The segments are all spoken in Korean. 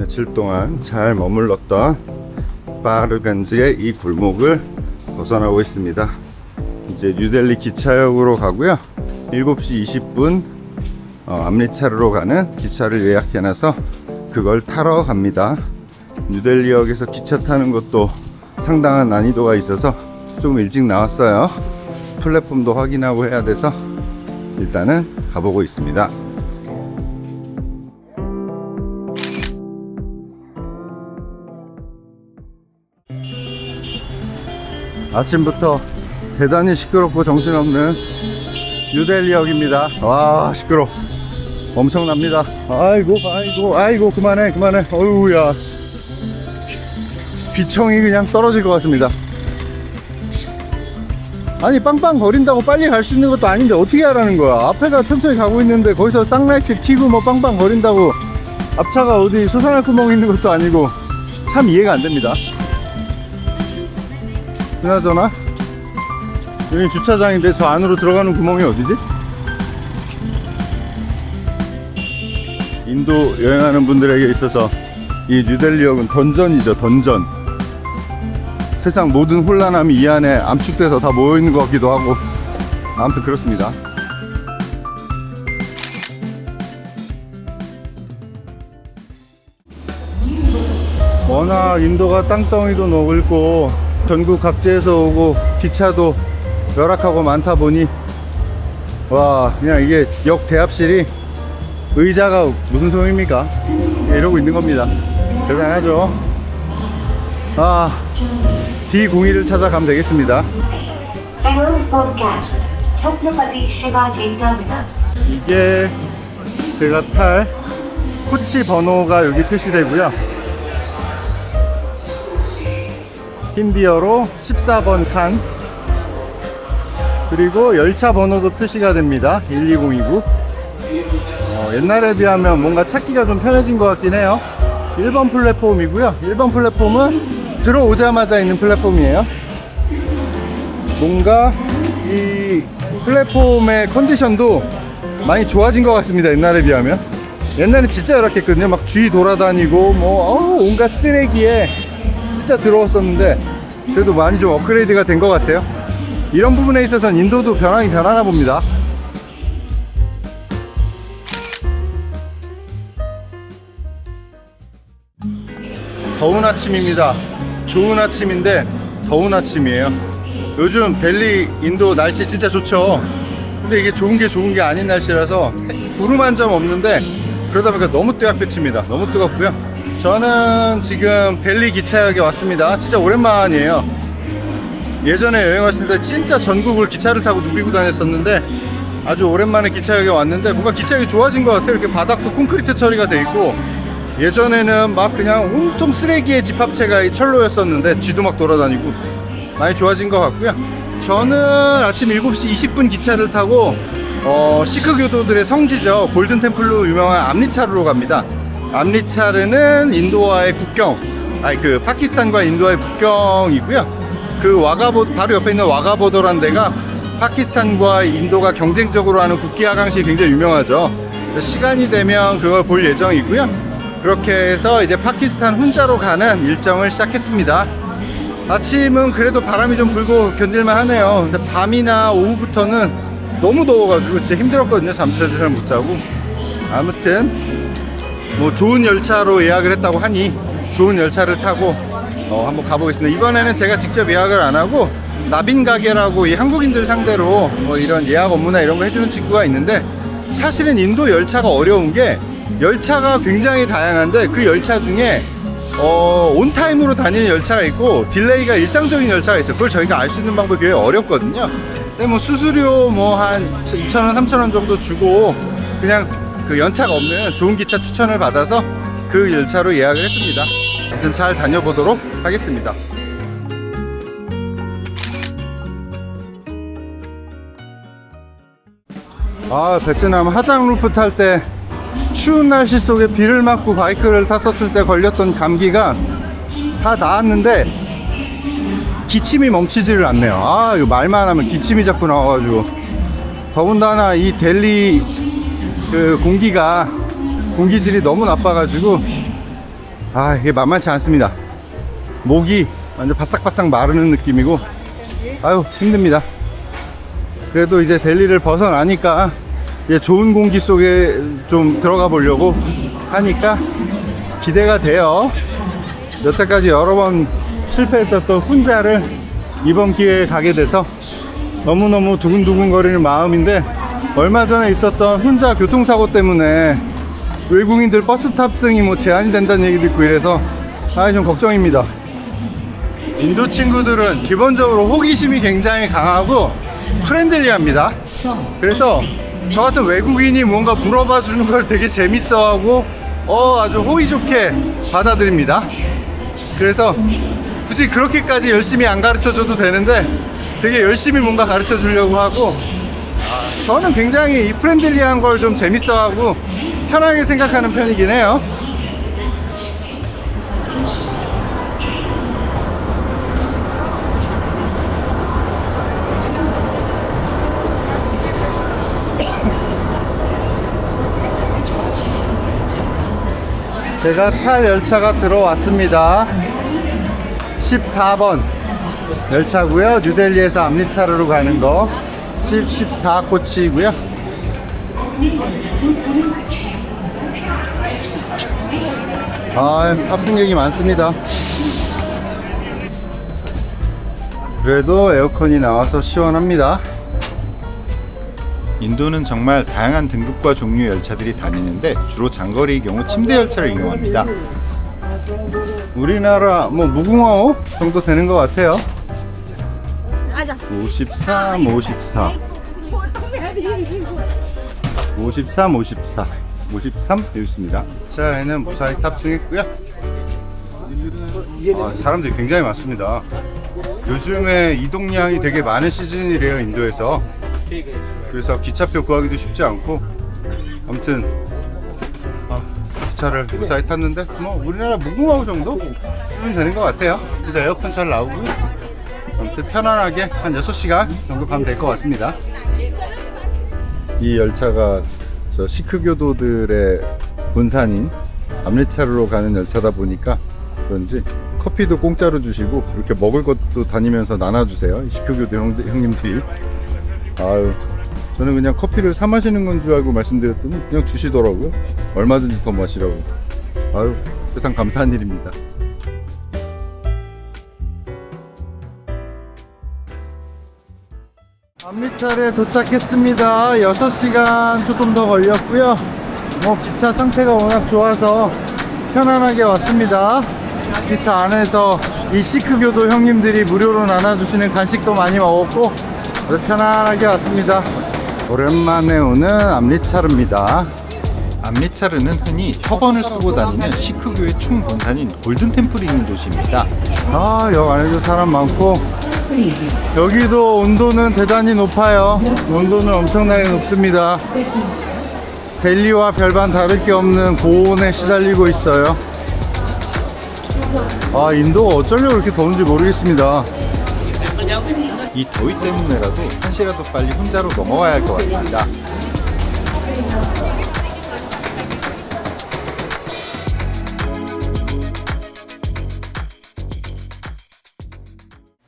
며칠 동안 잘 머물렀던 파르간지의 이 골목을 벗어나고 있습니다. 이제 뉴델리 기차역으로 가고요. 7시 20분 암리차르로 가는 기차를 예약해놔서 그걸 타러 갑니다. 뉴델리역에서 기차 타는 것도 상당한 난이도가 있어서 좀 일찍 나왔어요. 플랫폼도 확인하고 해야 돼서 일단은 가보고 있습니다. 아침부터 대단히 시끄럽고 정신없는 뉴델리역입니다. 와, 시끄러. 엄청납니다. 아이고 그만해. 어휴야, 귀청이 그냥 떨어질 것 같습니다. 아니, 빵빵 거린다고 빨리 갈 수 있는 것도 아닌데 어떻게 하라는 거야. 앞에가 천천히 가고 있는데 거기서 쌍라이트 켜고 뭐 빵빵 거린다고 앞차가 어디 솟아날 구멍이 있는 것도 아니고 참 이해가 안 됩니다. 그나저나 여기 주차장인데 저 안으로 들어가는 구멍이 어디지? 인도 여행하는 분들에게 있어서 이 뉴델리역은 던전이죠. 던전. 세상 모든 혼란함이 이 안에 암축돼서 다 모여있는 것 같기도 하고, 아무튼 그렇습니다. 워낙 인도가 땅덩이도 넓고 전국 각지에서 오고 기차도 열악하고 많다 보니 와, 그냥 이게 역 대합실이 의자가 무슨 소용입니까? 이러고 있는 겁니다. 대단하죠. D01을 찾아가면 되겠습니다. 이게 제가 탈 코치 번호가 여기 표시되고요. 힌디어로 14번 칸, 그리고 열차 번호도 표시가 됩니다. 12029. 옛날에 비하면 뭔가 찾기가 좀 편해진 것 같긴 해요. 1번 플랫폼이고요. 1번 플랫폼은 들어오자마자 있는 플랫폼이에요. 뭔가 이 플랫폼의 컨디션도 많이 좋아진 것 같습니다. 옛날에 비하면. 옛날엔 진짜 열악했거든요. 막 쥐 돌아다니고 뭐 온갖 쓰레기에 진짜 더러웠었는데 그래도 많이 좀 업그레이드가 된 것 같아요. 이런 부분에 있어서는 인도도 변하긴 변하나 봅니다. 더운 아침입니다. 좋은 아침인데 더운 아침이에요. 요즘 델리 인도 날씨 진짜 좋죠. 근데 이게 좋은 게 아닌 날씨라서 구름 한 점 없는데 그러다 보니까 너무 뜨악볕입니다. 너무 뜨겁고요. 저는 지금 델리 기차역에 왔습니다. 진짜 오랜만이에요. 예전에 여행 왔을 때 진짜 전국을 기차를 타고 누비고 다녔었는데 아주 오랜만에 기차역에 왔는데 뭔가 기차역이 좋아진 것 같아요. 이렇게 바닥도 콘크리트 처리가 돼 있고, 예전에는 막 그냥 온통 쓰레기의 집합체가 이 철로였었는데 쥐도 막 돌아다니고 많이 좋아진 것 같고요. 저는 아침 7시 20분 기차를 타고 시크 교도들의 성지죠. 골든템플로 유명한 암리차르로 갑니다. 암리차르는 인도와의 국경, 파키스탄과 인도와의 국경이고요. 그 바로 옆에 있는 와가보더라는 데가 파키스탄과 인도가 경쟁적으로 하는 국기 하강시 굉장히 유명하죠. 시간이 되면 그걸 볼 예정이고요. 그렇게 해서 이제 파키스탄 훈자로 가는 일정을 시작했습니다. 아침은 그래도 바람이 좀 불고 견딜만 하네요. 근데 밤이나 오후부터는 너무 더워가지고 진짜 힘들었거든요. 잠도 잘 못 자고. 아무튼 뭐 좋은 열차로 예약을 했다고 하니 좋은 열차를 타고 한번 가보겠습니다. 이번에는 제가 직접 예약을 안 하고 나빈 가게라고 이 한국인들 상대로 이런 예약 업무나 이런 거 해주는 친구가 있는데, 사실은 인도 열차가 어려운 게 열차가 굉장히 다양한데 그 열차 중에 온타임으로 다니는 열차가 있고 딜레이가 일상적인 열차가 있어요. 그걸 저희가 알 수 있는 방법이 되게 어렵거든요. 근데 뭐 수수료 한 2,000원, 3,000원 정도 주고 그냥 그 연차가 없는 좋은 기차 추천을 받아서 그 열차로 예약을 했습니다. 아무튼 잘 다녀보도록 하겠습니다. 베트남 하장 루프 탈 때 추운 날씨 속에 비를 맞고 바이크를 탔었을 때 걸렸던 감기가 다 나았는데 기침이 멈추지를 않네요. 이거 말만 하면 기침이 자꾸 나와가지고. 더군다나 이 델리 그 공기질이 너무 나빠가지고 아, 이게 만만치 않습니다. 목이 완전 바싹바싹 마르는 느낌이고, 아유, 힘듭니다. 그래도 이제 델리를 벗어나니까 이제 좋은 공기 속에 좀 들어가 보려고 하니까 기대가 돼요. 여태까지 여러 번 실패했었던 훈자를 이번 기회에 가게 돼서 너무너무 두근두근거리는 마음인데, 얼마 전에 있었던 훈자 교통사고 때문에 외국인들 버스 탑승이 뭐 제한이 된다는 얘기도 있고 이래서 좀 걱정입니다. 인도 친구들은 기본적으로 호기심이 굉장히 강하고 프렌들리합니다. 그래서 저 같은 외국인이 뭔가 물어봐 주는 걸 되게 재밌어하고 아주 호의 좋게 받아들입니다. 그래서 굳이 그렇게까지 열심히 안 가르쳐 줘도 되는데 되게 열심히 뭔가 가르쳐 주려고 하고, 저는 굉장히 이 프렌들리한 걸 좀 재밌어하고 편하게 생각하는 편이긴 해요. 제가 탈 열차가 들어왔습니다. 14번 열차고요. 뉴델리에서 암리차르로 가는 거 14코치이고요. 탑승객이 많습니다. 그래도 에어컨이 나와서 시원합니다. 인도는 정말 다양한 등급과 종류 열차들이 다니는데 주로 장거리의 경우 침대 열차를 이용합니다. 우리나라 무궁화호 정도 되는 것 같아요. 53, 54 53, 54 53 되어 있습니다. 차에는 무사히 탑승했고요. 사람들이 굉장히 많습니다. 요즘에 이동량이 되게 많은 시즌이래요, 인도에서. 그래서 기차표 구하기도 쉽지 않고, 아무튼 기차를 무사히 탔는데 우리나라 무궁화호 정도 수준 되는 것 같아요. 그래서 에어컨 잘 나오고, 아무튼 편안하게 한 6시간 정도 가면 될 것 같습니다. 이 열차가 저 시크 교도들의 본산인 암리차르로 가는 열차다 보니까 그런지 커피도 공짜로 주시고 이렇게 먹을 것도 다니면서 나눠주세요, 이 시크 교도 형님들이. 저는 그냥 커피를 사 마시는 건 줄 알고 말씀드렸더니 그냥 주시더라고요. 얼마든지 더 마시라고. 세상 감사한 일입니다. 암리차르에 도착했습니다. 6시간 조금 더 걸렸고요. 기차 상태가 워낙 좋아서 편안하게 왔습니다. 기차 안에서 이 시크 교도 형님들이 무료로 나눠주시는 간식도 많이 먹었고 아주 편안하게 왔습니다. 오랜만에 오는 암리차르입니다. 암리차르는 흔히 터번을 쓰고 다니는 시크교의 총본산인 골든템플이 있는 도시입니다. 여기 안에도 사람 많고, 여기도 온도는 대단히 높아요. 온도는 엄청나게 높습니다. 델리와 별반 다를 게 없는 고온에 시달리고 있어요. 인도가 어쩌려고 이렇게 더운지 모르겠습니다. 이 더위 때문에라도 1시간 더 빨리 혼자로 넘어와야 할 것 같습니다.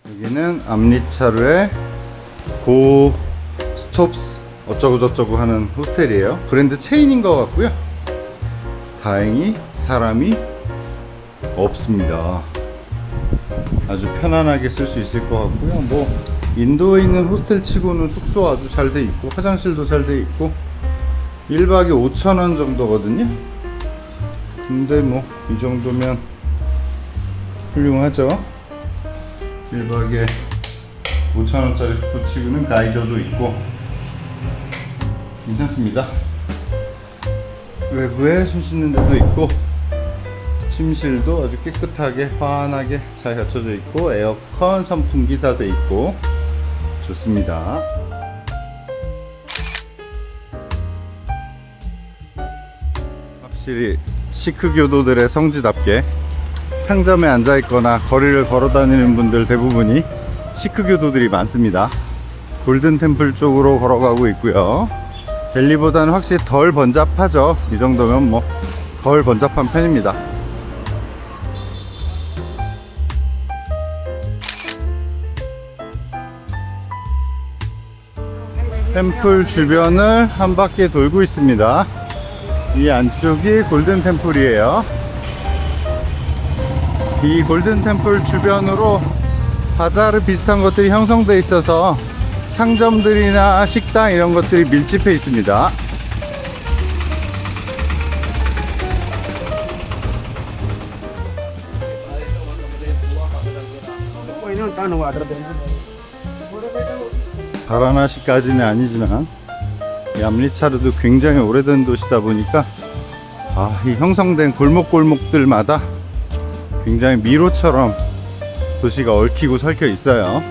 여기는 암리차르의 고 스톱스 어쩌고저쩌고 하는 호스텔이에요. 브랜드 체인인 것 같고요. 다행히 사람이 없습니다. 아주 편안하게 쓸 수 있을 것 같고요. 인도에 있는 호스텔 치고는 숙소 아주 잘 돼 있고 화장실도 잘 돼 있고 1박에 5,000원 정도거든요. 근데 이 정도면 훌륭하죠. 1박에 5,000원짜리 숙소 치고는 가이저도 있고 괜찮습니다. 외부에 손 씻는 데도 있고 침실도 아주 깨끗하게 환하게 잘 갖춰져 있고 에어컨, 선풍기 다 돼 있고 좋습니다. 확실히 시크 교도들의 성지답게 상점에 앉아 있거나 거리를 걸어 다니는 분들 대부분이 시크 교도들이 많습니다. 골든 템플 쪽으로 걸어가고 있고요. 델리보다는 확실히 덜 번잡하죠. 이 정도면 덜 번잡한 편입니다. 템플 주변을 한 바퀴 돌고 있습니다. 이 안쪽이 골든 템플이에요. 이 골든 템플 주변으로 바자르 비슷한 것들이 형성되어 있어서 상점들이나 식당 이런 것들이 밀집해 있습니다. 바라나시까지는 아니지만 이 암리차르도 굉장히 오래된 도시다 보니까 이 형성된 골목골목들마다 굉장히 미로처럼 도시가 얽히고 설켜 있어요.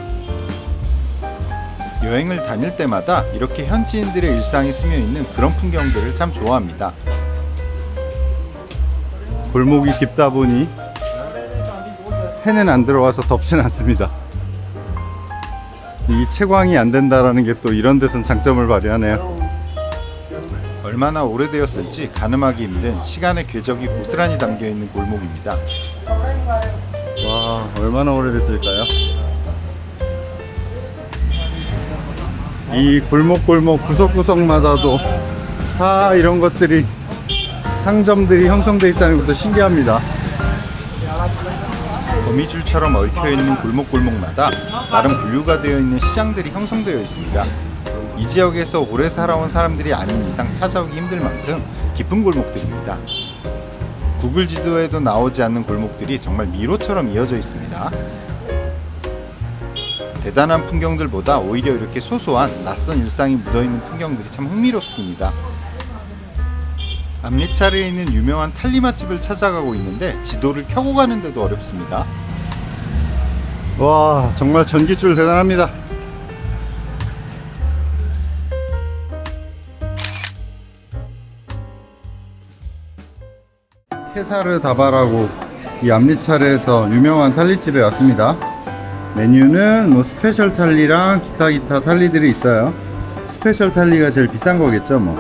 여행을 다닐 때마다 이렇게 현지인들의 일상이 스며 있는 그런 풍경들을 참 좋아합니다. 골목이 깊다 보니 해는 안 들어와서 덥진 않습니다. 이 채광이 안 된다라는 게 또 이런 데선 장점을 발휘하네요. 얼마나 오래되었을지 가늠하기 힘든 시간의 궤적이 고스란히 담겨있는 골목입니다. 와, 얼마나 오래됐을까요? 이 골목골목 구석구석마다도 다 이런 것들이 상점들이 형성되어 있다는 것도 신기합니다. 거미줄처럼 얽혀있는 골목골목마다 나름 분류가 되어 있는 시장들이 형성되어 있습니다. 이 지역에서 오래 살아온 사람들이 아닌 이상 찾아오기 힘들 만큼 깊은 골목들입니다. 구글 지도에도 나오지 않는 골목들이 정말 미로처럼 이어져 있습니다. 대단한 풍경들보다 오히려 이렇게 소소한 낯선 일상이 묻어있는 풍경들이 참 흥미롭습니다. 암리차르에 있는 유명한 탈리 맛집을 찾아가고 있는데 지도를 켜고 가는데도 어렵습니다. 와, 정말 전기줄 대단합니다. 케사르 다바라고 이 암리차르에서 유명한 탈리집에 왔습니다. 메뉴는 뭐 스페셜 탈리랑 기타 탈리들이 있어요. 스페셜 탈리가 제일 비싼 거겠죠 뭐.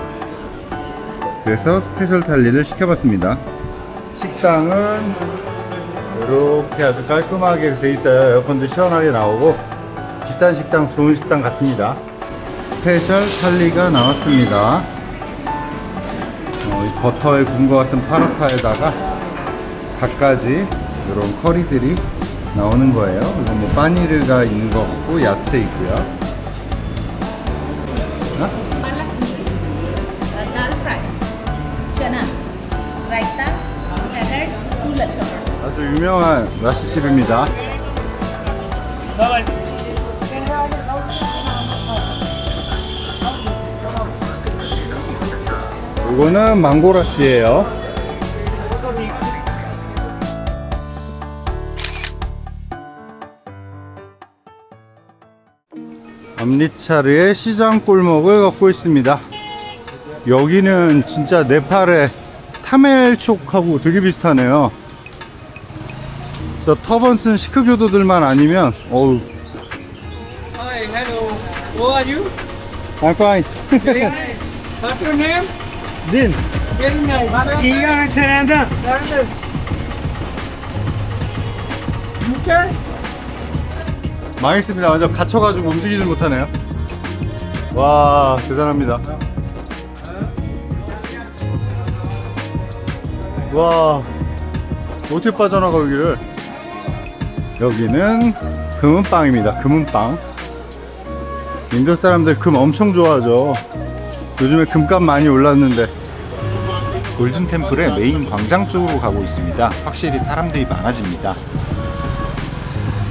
그래서 스페셜 탈리를 시켜봤습니다. 식당은 이렇게 아주 깔끔하게 돼 있어요. 에어컨도 시원하게 나오고 비싼 식당, 좋은 식당 같습니다. 스페셜 탈리가 나왔습니다. 이 버터에 구운 것 같은 파라타에다가 갖가지 이런 커리들이 나오는 거예요. 그리고 뭐 파니르가 있는 것 같고 야채 있고요. 아주 유명한 라시집입니다. 이거는 망고라시예요. 암리차르의 시장 골목을 걷고 있습니다. 여기는 진짜 네팔의 타멜촉하고 되게 비슷하네요. 저 터번 쓴 시크교도들만 아니면 어우. Hi, hello. Who are you? I'm fine. What's your name? Din. Very nice. Here in Canada. UK? 망했습니다. 완전 갇혀가지고 움직이질 못하네요. 와, 대단합니다. 와, 어떻게 빠져나가 여기를. 여기는 금은빵입니다. 금은빵. 인도 사람들 금 엄청 좋아하죠. 요즘에 금값 많이 올랐는데. 골든템플의 메인 광장 쪽으로 가고 있습니다. 확실히 사람들이 많아집니다.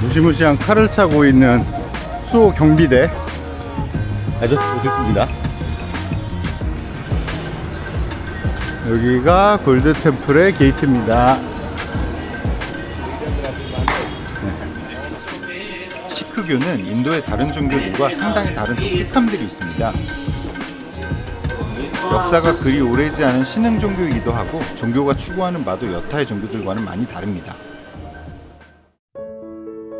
무시무시한 칼을 차고 있는 수호 경비대 아저씨 오셨습니다. 여기가 골든템플의 게이트입니다. 시크교는 인도의 다른 종교들과 상당히 다른 독특함들이 있습니다. 역사가 그리 오래지 않은 신흥 종교이기도 하고 종교가 추구하는 바도 여타의 종교들과는 많이 다릅니다.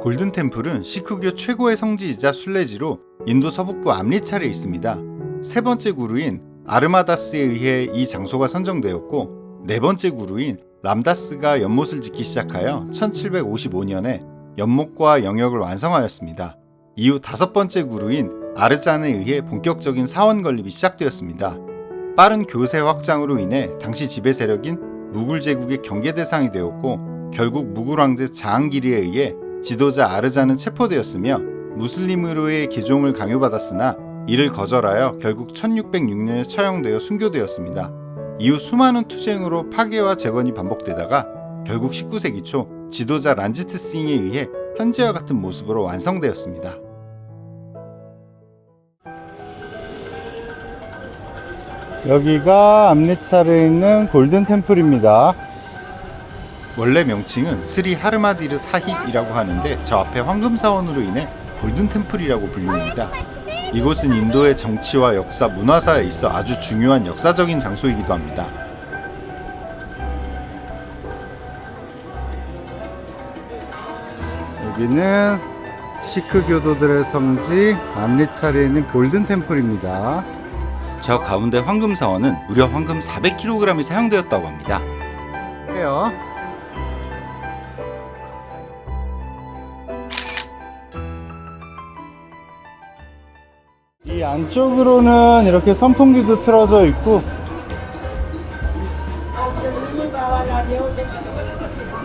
골든템플은 시크교 최고의 성지이자 순례지로 인도 서북부 암리차르에 있습니다. 세 번째 구루인 아르마다스에 의해 이 장소가 선정되었고 네 번째 구루인 람다스가 연못을 짓기 시작하여 1755년에 연못과 영역을 완성하였습니다. 이후 다섯 번째 구루인 아르잔에 의해 본격적인 사원 건립이 시작되었습니다. 빠른 교세 확장으로 인해 당시 지배 세력인 무굴 제국의 경계 대상이 되었고 결국 무굴 황제 자항기리에 의해 지도자 아르잔은 체포되었으며 무슬림으로의 개종을 강요받았으나 이를 거절하여 결국 1606년에 처형되어 순교되었습니다. 이후 수많은 투쟁으로 파괴와 재건이 반복되다가 결국 19세기 초 지도자 란지트 싱에 의해 현재와 같은 모습으로 완성되었습니다. 여기가 암리차르에 있는 골든 템플입니다. 원래 명칭은 스리 하르마디르 사힙이라고 하는데 저 앞에 황금사원으로 인해 골든 템플이라고 불립니다. 이곳은 인도의 정치와 역사, 문화사에 있어 아주 중요한 역사적인 장소이기도 합니다. 여기는 시크 교도들의 성지 암리차르에 있는 골든 템플입니다. 저 가운데 황금사원은 무려 황금 400kg이 사용되었다고 합니다. 해요. 이 안쪽으로는 이렇게 선풍기도 틀어져 있고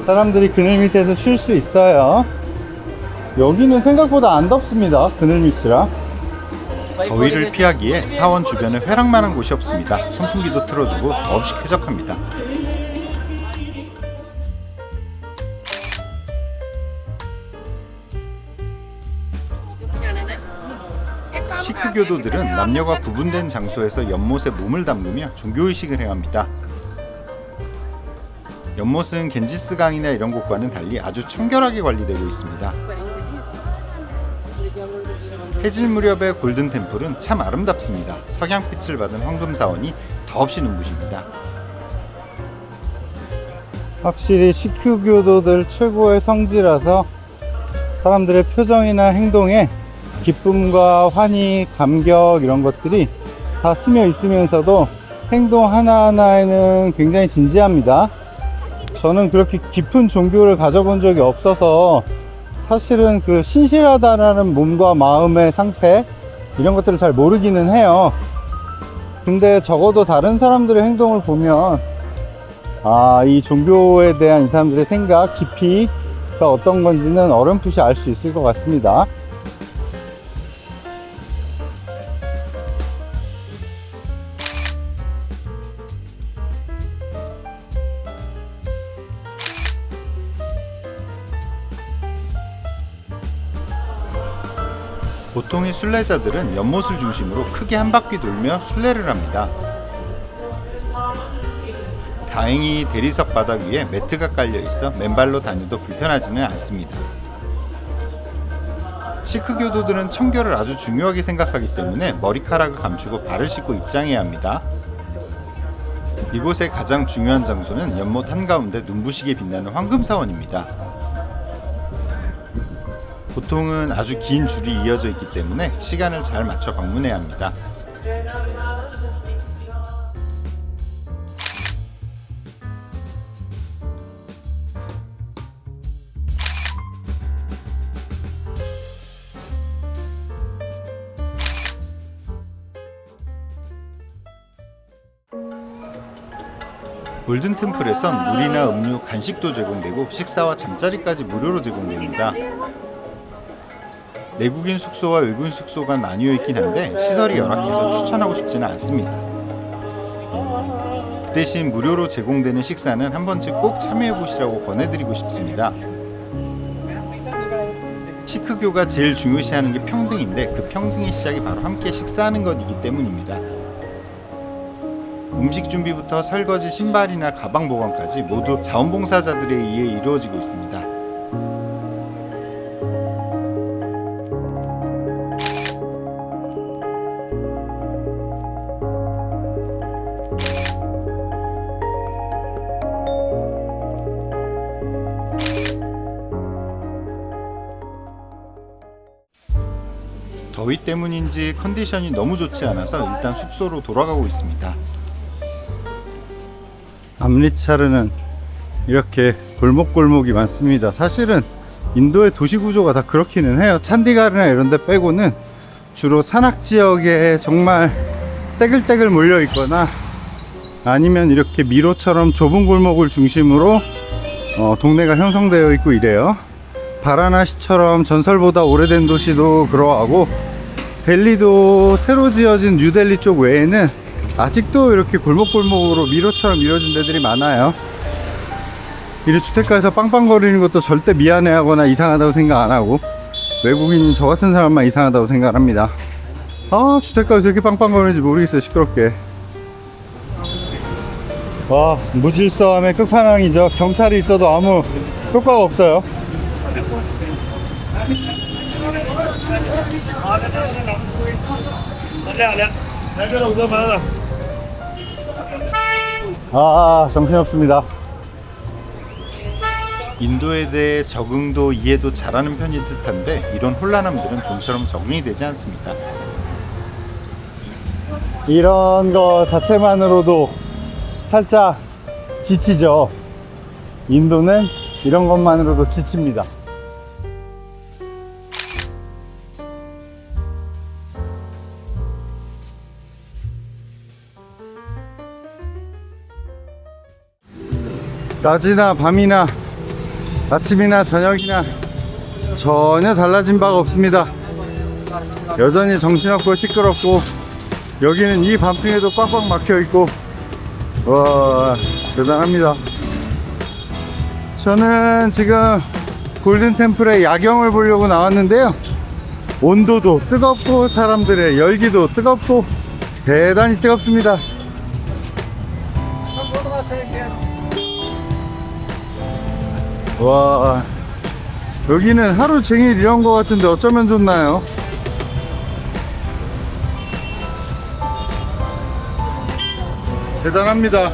사람들이 그늘 밑에서 쉴 수 있어요. 여기는 생각보다 안 덥습니다. 그늘 밑이라. 더위를 피하기에 사원 주변에 회랑만한 곳이 없습니다. 선풍기도 틀어주고 더없이 쾌적합니다. 시크 교도들은 남녀가 구분된 장소에서 연못에 몸을 담그며 종교의식을 행합니다. 연못은 겐지스 강이나 이런 곳과는 달리 아주 청결하게 관리되고 있습니다. 해질 무렵의 골든 템플은 참 아름답습니다. 석양빛을 받은 황금사원이 더없이 눈부십니다. 확실히 시크 교도들 최고의 성지라서 사람들의 표정이나 행동에 기쁨과 환희, 감격 이런 것들이 다 스며 있으면서도 행동 하나하나에는 굉장히 진지합니다. 저는 그렇게 깊은 종교를 가져본 적이 없어서 사실은 그 신실하다라는 몸과 마음의 상태 이런 것들을 잘 모르기는 해요. 근데 적어도 다른 사람들의 행동을 보면 이 종교에 대한 이 사람들의 생각, 깊이가 어떤 건지는 어렴풋이 알 수 있을 것 같습니다. 보통의 순례자들은 연못을 중심으로 크게 한 바퀴 돌며 순례를 합니다. 다행히 대리석 바닥 위에 매트가 깔려 있어 맨발로 다녀도 불편하지는 않습니다. 시크 교도들은 청결을 아주 중요하게 생각하기 때문에 머리카락을 감추고 발을 씻고 입장해야 합니다. 이곳의 가장 중요한 장소는 연못 한가운데 눈부시게 빛나는 황금사원입니다. 보통은 아주 긴 줄이 이어져 있기 때문에 시간을 잘 맞춰 방문해야 합니다. 골든 템플에선 물이나 음료, 간식도 제공되고 식사와 잠자리까지 무료로 제공됩니다. 내국인 숙소와 외국인 숙소가 나뉘어 있긴 한데 시설이 열악해서 추천하고 싶지는 않습니다. 그 대신 무료로 제공되는 식사는 한 번쯤 꼭 참여해보시라고 권해드리고 싶습니다. 시크교가 제일 중요시하는 게 평등인데 그 평등의 시작이 바로 함께 식사하는 것이기 때문입니다. 음식 준비부터 설거지, 신발이나 가방 보관까지 모두 자원봉사자들에 의해 이루어지고 있습니다. 더위 때문인지 컨디션이 너무 좋지 않아서 일단 숙소로 돌아가고 있습니다. 암리차르는 이렇게 골목골목이 많습니다. 사실은 인도의 도시 구조가 다 그렇기는 해요. 찬디가르나 이런 데 빼고는 주로 산악 지역에 정말 떼글떼글 몰려 있거나 아니면 이렇게 미로처럼 좁은 골목을 중심으로 동네가 형성되어 있고 이래요. 바라나시처럼 전설보다 오래된 도시도 그러하고 델리도 새로 지어진 뉴델리 쪽 외에는 아직도 이렇게 골목골목으로 미로처럼 이루어진 데들이 많아요. 이런 주택가에서 빵빵거리는 것도 절대 미안해하거나 이상하다고 생각 안 하고 외국인 저 같은 사람만 이상하다고 생각합니다. 아, 주택가에서 이렇게 빵빵거리는지 모르겠어요. 시끄럽게. 와, 무질서함의 끝판왕이죠. 경찰이 있어도 아무 효과가 없어요. 정신없습니다. 인도에 대해 적응도 이해도 잘하는 편인 듯한데 이런 혼란함들은 좀처럼 적응이 되지 않습니다. 이런 거 자체만으로도 살짝 지치죠. 인도는 이런 것만으로도 지칩니다. 낮이나 밤이나 아침이나 저녁이나 전혀 달라진 바가 없습니다. 여전히 정신없고 시끄럽고 여기는 이 밤중에도 꽉꽉 막혀있고 와, 대단합니다. 저는 지금 골든템플의 야경을 보려고 나왔는데요, 온도도 뜨겁고 사람들의 열기도 뜨겁고 대단히 뜨겁습니다. 와, 여기는 하루 종일 이런 거 같은데 어쩌면 좋나요? 대단합니다.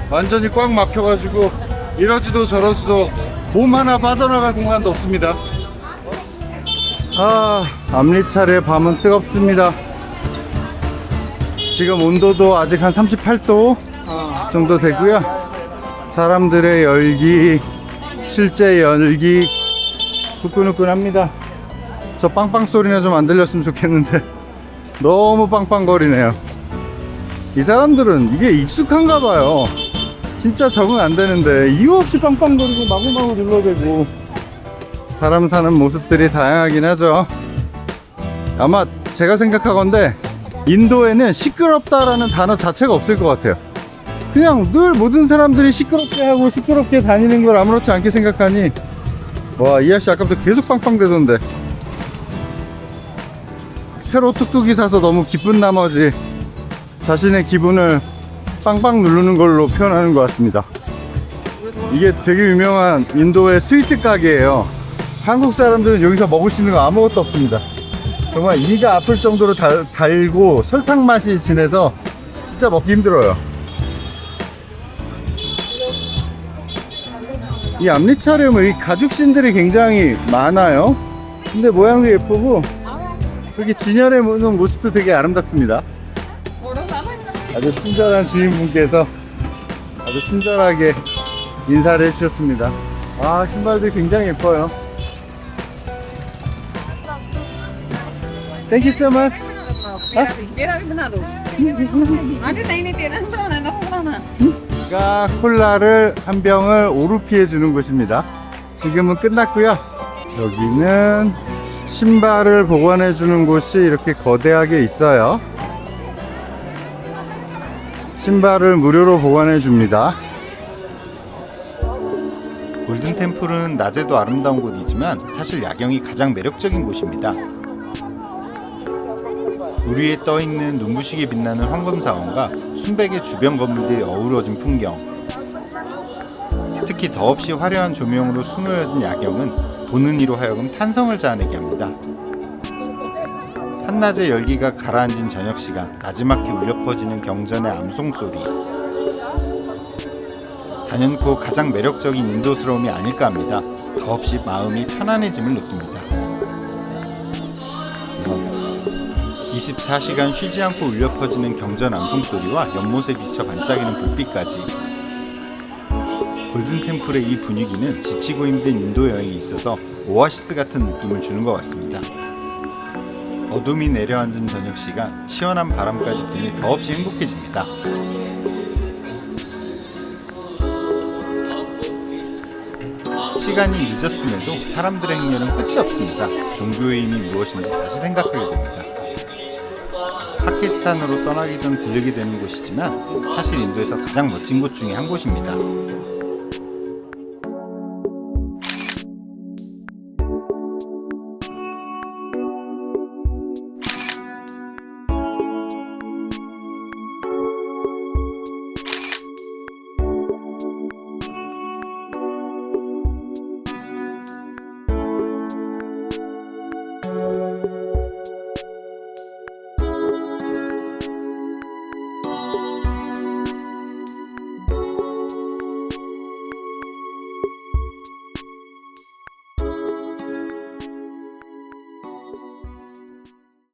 완전히 꽉 막혀가지고 이러지도 저러지도 몸 하나 빠져나갈 공간도 없습니다. 암리차례 밤은 뜨겁습니다. 지금 온도도 아직 한 38도 정도 되고요. 사람들의 열기, 실제 열기 후끈후끈합니다. 저 빵빵 소리나 좀 안 들렸으면 좋겠는데 너무 빵빵거리네요. 이 사람들은 이게 익숙한가 봐요. 진짜 적응 안 되는데 이유 없이 빵빵거리고 마구마구 눌러대고 사람 사는 모습들이 다양하긴 하죠. 아마 제가 생각하건대 인도에는 시끄럽다라는 단어 자체가 없을 것 같아요. 그냥 늘 모든 사람들이 시끄럽게 하고 시끄럽게 다니는 걸 아무렇지 않게 생각하니, 와, 이 아저씨 아까부터 계속 빵빵대던데 새로 뚝뚝이 사서 너무 기쁜 나머지 자신의 기분을 빵빵 누르는 걸로 표현하는 것 같습니다. 이게 되게 유명한 인도의 스위트 가게예요. 한국 사람들은 여기서 먹을 수 있는 거 아무것도 없습니다. 정말 이가 아플 정도로 달고 설탕 맛이 진해서 진짜 먹기 힘들어요. 이 암리차림은 이 가죽신들이 굉장히 많아요. 근데 모양도 예쁘고 여기 진열해 놓은 모습도 되게 아름답습니다. 아주 친절한 주인분께서 아주 친절하게 인사를 해주셨습니다. 아, 신발들 굉장히 예뻐요. Thank you so much. 가 콜라를 한 병을 5루피에 주는 곳입니다. 지금은 끝났고요. 여기는 신발을 보관해 주는 곳이 이렇게 거대하게 있어요. 신발을 무료로 보관해 줍니다. 골든템플은 낮에도 아름다운 곳이지만 사실 야경이 가장 매력적인 곳입니다. 물 위에 떠있는 눈부시게 빛나는 황금사원과 순백의 주변 건물들이 어우러진 풍경, 특히 더없이 화려한 조명으로 수놓여진 야경은 보는 이로 하여금 탄성을 자아내게 합니다. 한낮의 열기가 가라앉은 저녁시간, 나지막히 울려 퍼지는 경전의 암송소리, 단연코 가장 매력적인 인도스러움이 아닐까 합니다. 더없이 마음이 편안해짐을 느낍니다. 24시간 쉬지 않고 울려 퍼지는 경전 암송소리와 연못에 비쳐 반짝이는 불빛까지, 골든템플의 이 분위기는 지치고 힘든 인도 여행에 있어서 오아시스 같은 느낌을 주는 것 같습니다. 어둠이 내려앉은 저녁 시간, 시원한 바람까지 부니 더없이 행복해집니다. 시간이 늦었음에도 사람들의 행렬은 끝이 없습니다. 종교의 힘이 무엇인지 다시 생각하게 됩니다. 파키스탄으로 떠나기 전 들르게 되는 곳이지만 사실 인도에서 가장 멋진 곳 중에 한 곳입니다.